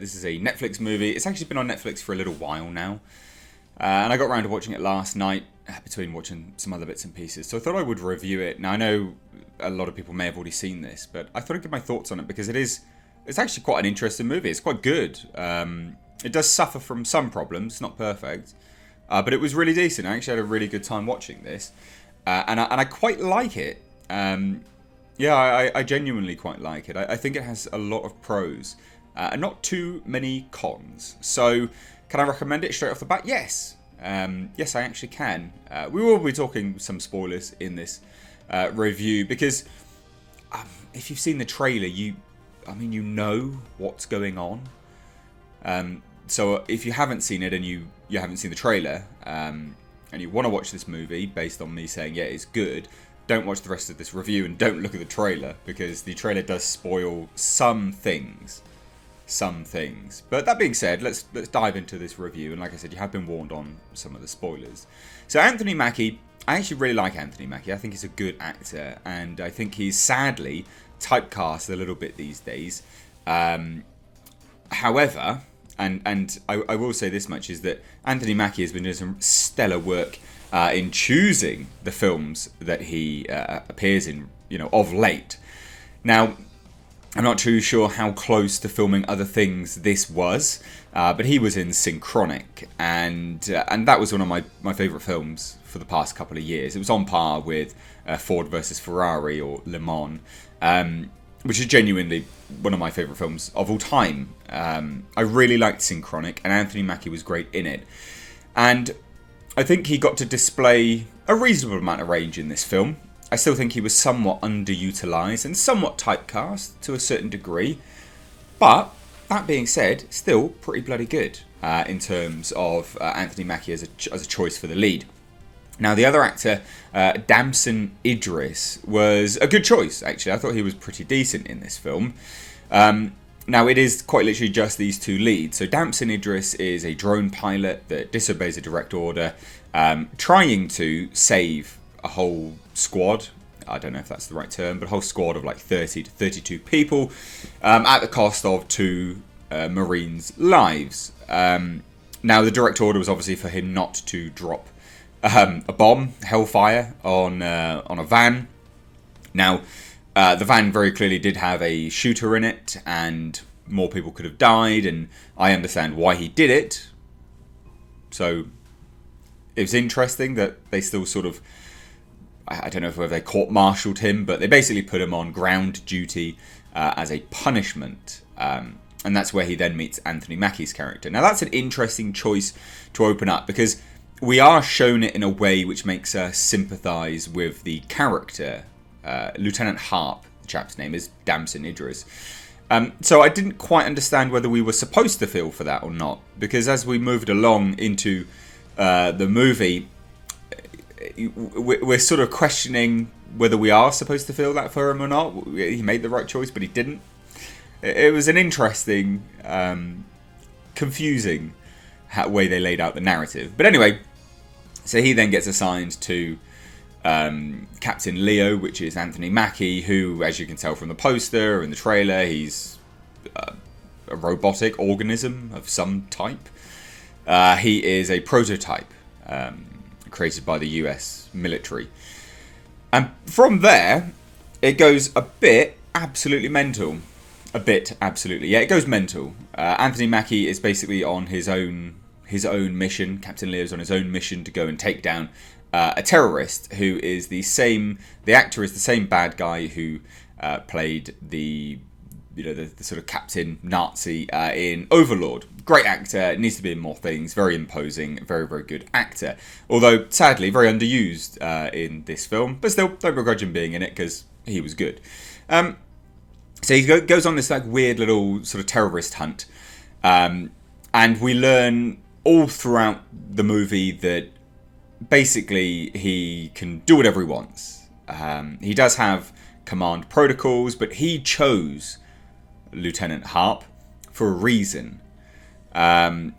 This is a Netflix movie. It's actually been on Netflix for a little while now. And I got around to watching it last night between watching some other bits and pieces. So I thought I would review it. Now, I know a lot of people may have already seen this, but I thought I'd give my thoughts on it because it's actually quite an interesting movie. It's quite good. It does suffer from some problems. It's not perfect. But it was really decent. I actually had a really good time watching this. And I quite like it. I genuinely quite like it. I think it has a lot of pros and not too many cons. So, can I recommend it straight off the bat? Yes. Yes, I actually can. We will be talking some spoilers in this review because if you've seen the trailer, you know what's going on. So if you haven't seen it and you haven't seen the trailer and you want to watch this movie based on me saying, yeah, it's good, don't watch the rest of this review and don't look at the trailer because the trailer does spoil some things. But that being said, let's dive into this review. And like I said, you have been warned on some of the spoilers. So Anthony Mackie, I actually really like Anthony Mackie. I think he's a good actor, and I think he's sadly typecast a little bit these days. However, and I will say this much, is that Anthony Mackie has been doing some stellar work in choosing the films that he appears in, of late. Now, I'm not too sure how close to filming other things this was, but he was in Synchronic, and that was one of my favourite films for the past couple of years. It was on par with Ford versus Ferrari or Le Mans, which is genuinely one of my favourite films of all time. I really liked Synchronic, and Anthony Mackie was great in it. And I think he got to display a reasonable amount of range in this film. I still think he was somewhat underutilised and somewhat typecast to a certain degree. But, that being said, still pretty bloody good in terms of Anthony Mackie as a choice for the lead. Now, the other actor, Damson Idris, was a good choice, actually. I thought he was pretty decent in this film. Now, it is quite literally just these two leads. So, Damson Idris is a drone pilot that disobeys a direct order, trying to save a whole squad. I don't know if that's the right term, but a whole squad of like 30 to 32 people at the cost of two Marines' lives. Now, the direct order was obviously for him not to drop a bomb, Hellfire, on a van. Now, the van very clearly did have a shooter in it, and more people could have died, and I understand why he did it. So, it was interesting that they still sort of, I don't know whether they court-martialed him, but they basically put him on ground duty as a punishment. And that's where he then meets Anthony Mackie's character. Now, that's an interesting choice to open up, because we are shown it in a way which makes us sympathise with the character. Lieutenant Harp, the chap's name, is Damson Idris. So I didn't quite understand whether we were supposed to feel for that or not, because as we moved along into the movie, we're sort of questioning whether we are supposed to feel that for him or not. He made the right choice, but he didn't. It was an interesting, confusing way they laid out the narrative. But anyway, so he then gets assigned to Captain Leo, which is Anthony Mackie, who, as you can tell from the poster and the trailer, he's a robotic organism of some type. He is a prototype created by the US military. And from there, it goes a bit absolutely mental. Yeah, it goes mental. Anthony Mackie is basically on his own mission. Captain Leo's on his own mission to go and take down a terrorist who is the actor is the same bad guy who played the sort of Captain Nazi in Overlord. Great actor, needs to be in more things, very imposing, very, very good actor. Although, sadly, very underused in this film, but still, don't begrudge him being in it because he was good. So he goes on this like weird little sort of terrorist hunt, and we learn all throughout the movie that basically he can do whatever he wants. He does have command protocols, but he chose Lieutenant Harp for a reason. And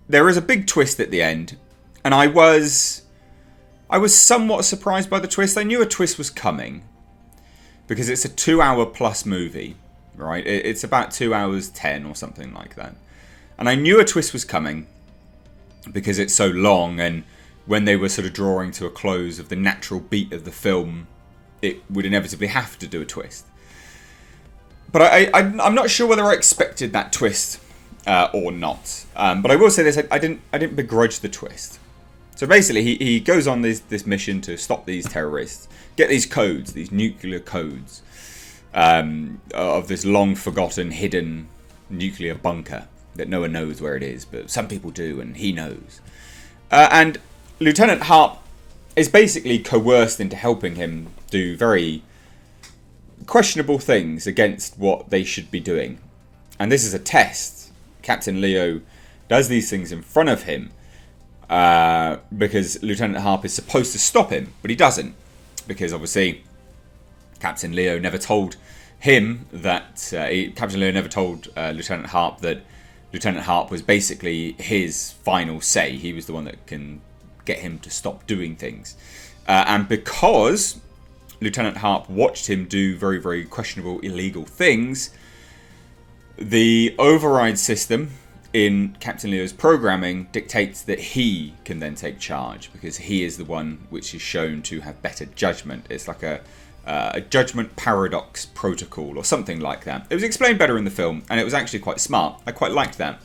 there is a big twist at the end, and I was somewhat surprised by the twist. I knew a twist was coming because it's a 2-hour plus movie, right? It's about 2 hours 10 or something like that. And I knew a twist was coming because it's so long, and when they were sort of drawing to a close of the natural beat of the film, it would inevitably have to do a twist. But I'm not sure whether I expected that twist or not. But I will say this: I didn't begrudge the twist. So basically, he goes on this mission to stop these terrorists, get these codes, these nuclear codes of this long forgotten, hidden nuclear bunker that no one knows where it is, but some people do, and he knows. And Lieutenant Harp is basically coerced into helping him do very questionable things against what they should be doing. And this is a test. Captain Leo does these things in front of him because Lieutenant Harp is supposed to stop him, but he doesn't, because obviously Captain Leo never told him that Captain Leo never told Lieutenant Harp that Lieutenant Harp was basically his final say. He was the one that can get him to stop doing things. And because Lieutenant Harp watched him do very, very questionable, illegal things, the override system in Captain Leo's programming dictates that he can then take charge, because he is the one which is shown to have better judgment. It's like a judgment paradox protocol or something like that. It was explained better in the film, and it was actually quite smart. I quite liked that.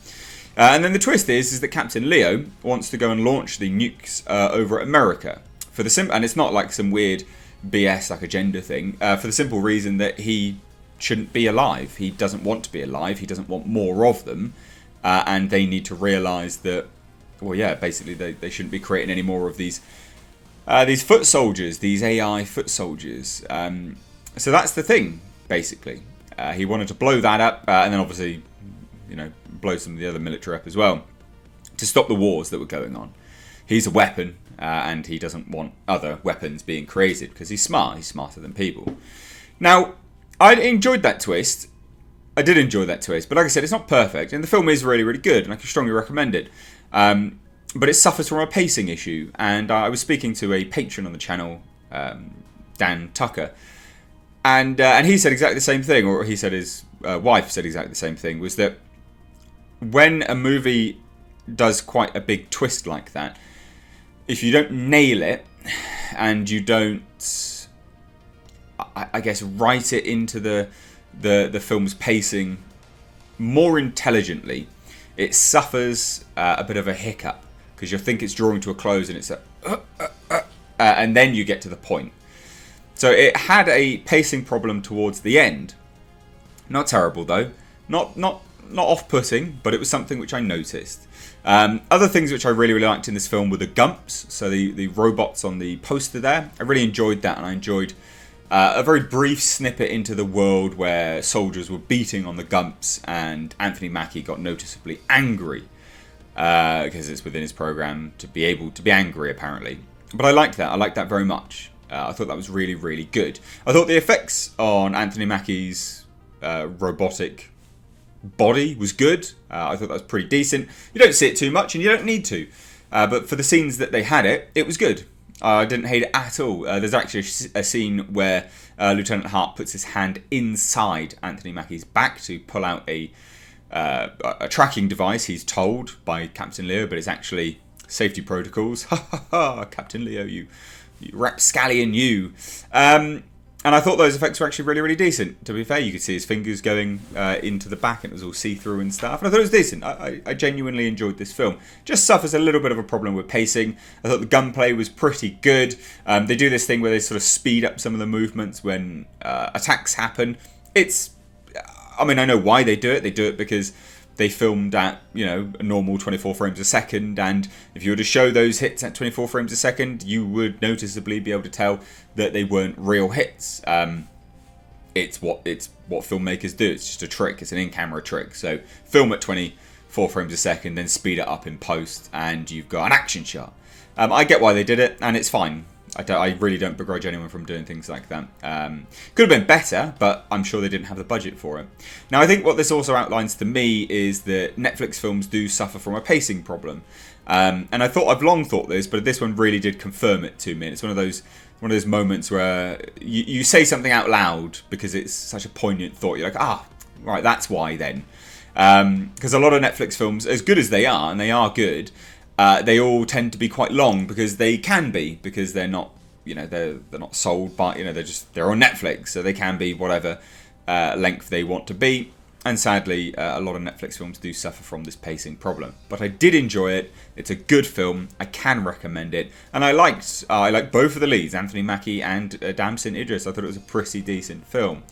And then the twist is that Captain Leo wants to go and launch the nukes over America for the and it's not like some weird BS like agenda thing. For the simple reason that he shouldn't be alive. He doesn't want to be alive. He doesn't want more of them, and they need to realise that, well, yeah, basically they shouldn't be creating any more of these foot soldiers, these AI foot soldiers. So that's the thing, basically. He wanted to blow that up, and then obviously, blow some of the other military up as well, to stop the wars that were going on. He's a weapon, and he doesn't want other weapons being created, because he's smart. He's smarter than people. Now, I enjoyed that twist. I did enjoy that twist, but like I said, it's not perfect, and the film is really, really good, and I can strongly recommend it. But it suffers from a pacing issue, and I was speaking to a patron on the channel, Dan Tucker, and he said exactly the same thing, or he said his wife said exactly the same thing, was that when a movie does quite a big twist like that, if you don't nail it, and you don't, I guess, write it into the film's pacing more intelligently, it suffers a bit of a hiccup, because you think it's drawing to a close, and it's and then you get to the point. So it had a pacing problem towards the end. Not terrible though, not off-putting, but it was something which I noticed. Other things which I really, really liked in this film were the Gumps, so the robots on the poster there. I really enjoyed that, and I enjoyed a very brief snippet into the world where soldiers were beating on the Gumps, and Anthony Mackie got noticeably angry, because it's within his program to be able to be angry, apparently. But I liked that. I liked that very much. I thought that was really, really good. I thought the effects on Anthony Mackie's robotic body was good. I thought that was pretty decent. You don't see it too much, and you don't need to. But for the scenes that they had it was good. I didn't hate it at all. There's actually a scene where Lieutenant Hart puts his hand inside Anthony Mackie's back to pull out a tracking device, he's told, by Captain Leo, but it's actually safety protocols. Ha ha ha, Captain Leo, you rapscallion, you. And I thought those effects were actually really, really decent. To be fair, you could see his fingers going into the back, and it was all see-through and stuff. And I thought it was decent. I genuinely enjoyed this film. Just suffers a little bit of a problem with pacing. I thought the gunplay was pretty good. They do this thing where they sort of speed up some of the movements when attacks happen. I know why they do it. They do it because they filmed at, a normal 24 frames a second, and if you were to show those hits at 24 frames a second, you would noticeably be able to tell that they weren't real hits. It's what filmmakers do. It's just a trick. It's an in-camera trick. So film at 24 frames a second, then speed it up in post, and you've got an action shot. I get why they did it, and it's fine. I really don't begrudge anyone from doing things like that. Could have been better, but I'm sure they didn't have the budget for it. Now, I think what this also outlines to me is that Netflix films do suffer from a pacing problem. And I've long thought this, but this one really did confirm it to me. And it's one of those moments where you say something out loud because it's such a poignant thought. You're like, right, that's why then. Because a lot of Netflix films, as good as they are, and they are good, they all tend to be quite long because they can be, because they're not, they're not sold by, they're on Netflix, so they can be whatever length they want to be. And sadly, a lot of Netflix films do suffer from this pacing problem. But I did enjoy it. It's a good film. I can recommend it. And I liked both of the leads, Anthony Mackie and Damson Idris. I thought it was a pretty decent film.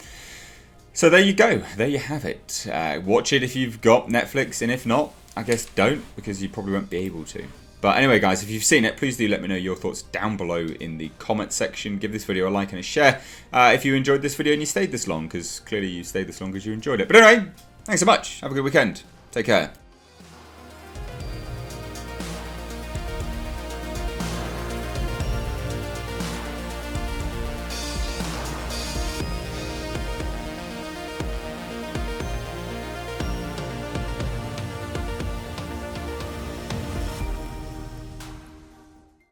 So there you go. There you have it. Watch it if you've got Netflix, and if not, I guess don't, because you probably won't be able to. But anyway, guys, if you've seen it, please do let me know your thoughts down below in the comment section. Give this video a like and a share if you enjoyed this video and you stayed this long, because clearly you stayed this long because you enjoyed it. But anyway, thanks so much. Have a good weekend. Take care.